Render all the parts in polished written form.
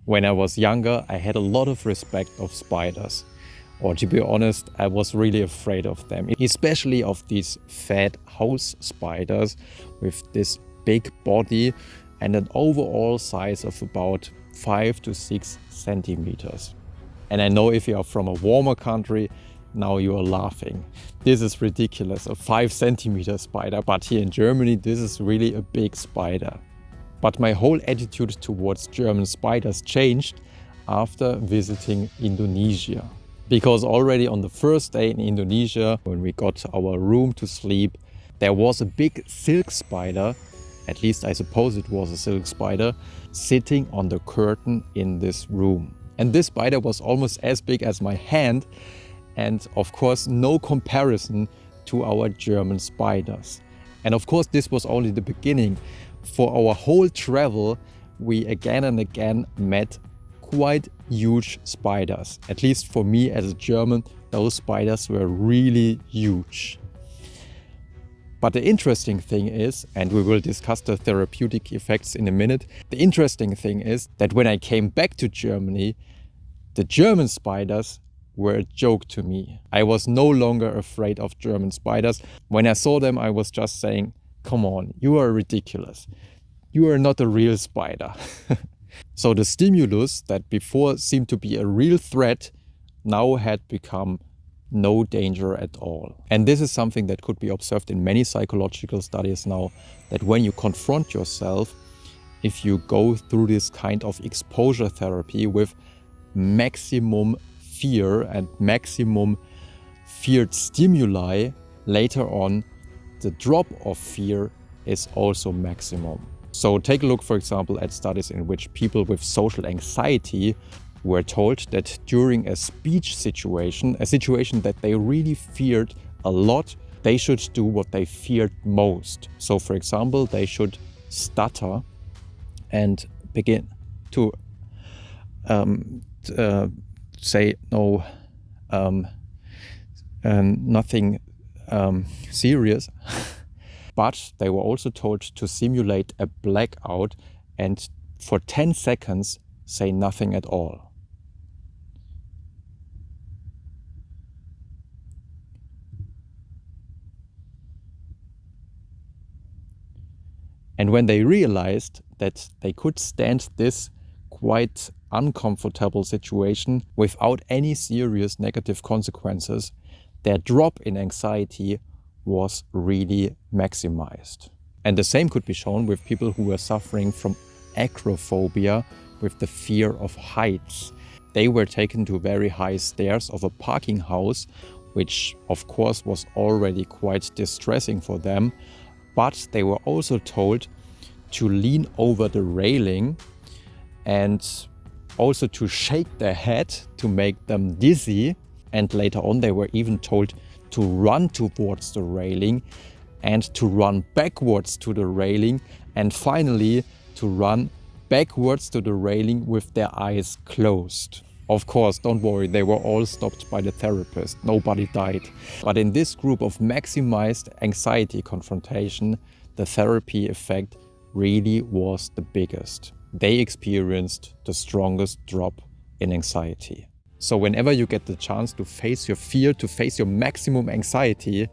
When I was younger, I had a lot of respect of spiders. Or to be honest, I was really afraid of them, especially of these fat house spiders with this big body and an overall size of about 5 to 6 centimeters. And I know if you are from a warmer country, now you are laughing. This is ridiculous, a 5 centimeter spider, but here in Germany, this is really a big spider. But my whole attitude towards German spiders changed after visiting Indonesia. Because already on the first day in Indonesia, when we got our room to sleep, there was a big silk spider, at least I suppose it was a silk spider, sitting on the curtain in this room. And this spider was almost as big as my hand, and of course no comparison to our German spiders. And of course this was only the beginning. For our whole travel, we again and again met quite huge spiders. At least for me as a German, those spiders were really huge. But the interesting thing is, and we will discuss the therapeutic effects in a minute, the interesting thing is that when I came back to Germany, the German spiders were a joke to me. I was no longer afraid of German spiders. When I saw them, I was just saying, come on, you are ridiculous. You are not a real spider. So the stimulus that before seemed to be a real threat now had become no danger at all. And this is something that could be observed in many psychological studies now, that when you confront yourself, if you go through this kind of exposure therapy with maximum fear and maximum feared stimuli, later on, the drop of fear is also maximum. So take a look, for example, at studies in which people with social anxiety were told that during a speech situation, a situation that they really feared a lot, they should do what they feared most. So for example, they should stutter and begin to say no, nothing serious. But they were also told to simulate a blackout and for 10 seconds say nothing at all. And when they realized that they could stand this quite uncomfortable situation without any serious negative consequences, their drop in anxiety was really maximized. And the same could be shown with people who were suffering from acrophobia, with the fear of heights. They were taken to very high stairs of a parking house, which of course was already quite distressing for them, but they were also told to lean over the railing and also to shake their head to make them dizzy. And later on they were even told to run towards the railing and to run backwards to the railing and finally to run backwards to the railing with their eyes closed. Of course, don't worry, they were all stopped by the therapist. Nobody died. But in this group of maximized anxiety confrontation, the therapy effect really was the biggest. They experienced the strongest drop in anxiety. So whenever you get the chance to face your fear, to face your maximum anxiety,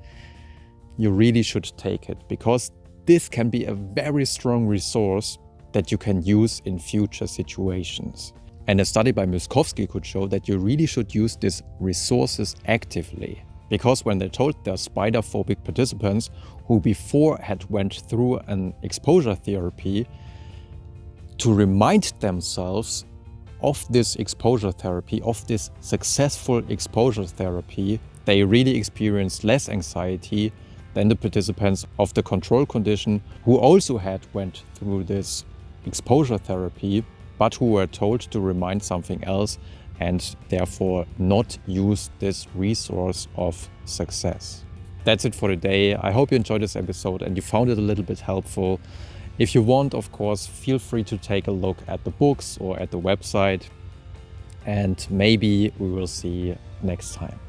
you really should take it, because this can be a very strong resource that you can use in future situations. And a study by Myskowski could show that you really should use these resources actively. Because when they told their spider-phobic participants who before had went through an exposure therapy to remind themselves of this exposure therapy, of this successful exposure therapy, they really experienced less anxiety than the participants of the control condition who also had went through this exposure therapy, but who were told to remind something else and therefore not use this resource of success. That's it for today. I hope you enjoyed this episode and you found it a little bit helpful. If you want, of course, feel free to take a look at the books or at the website, and maybe we will see next time.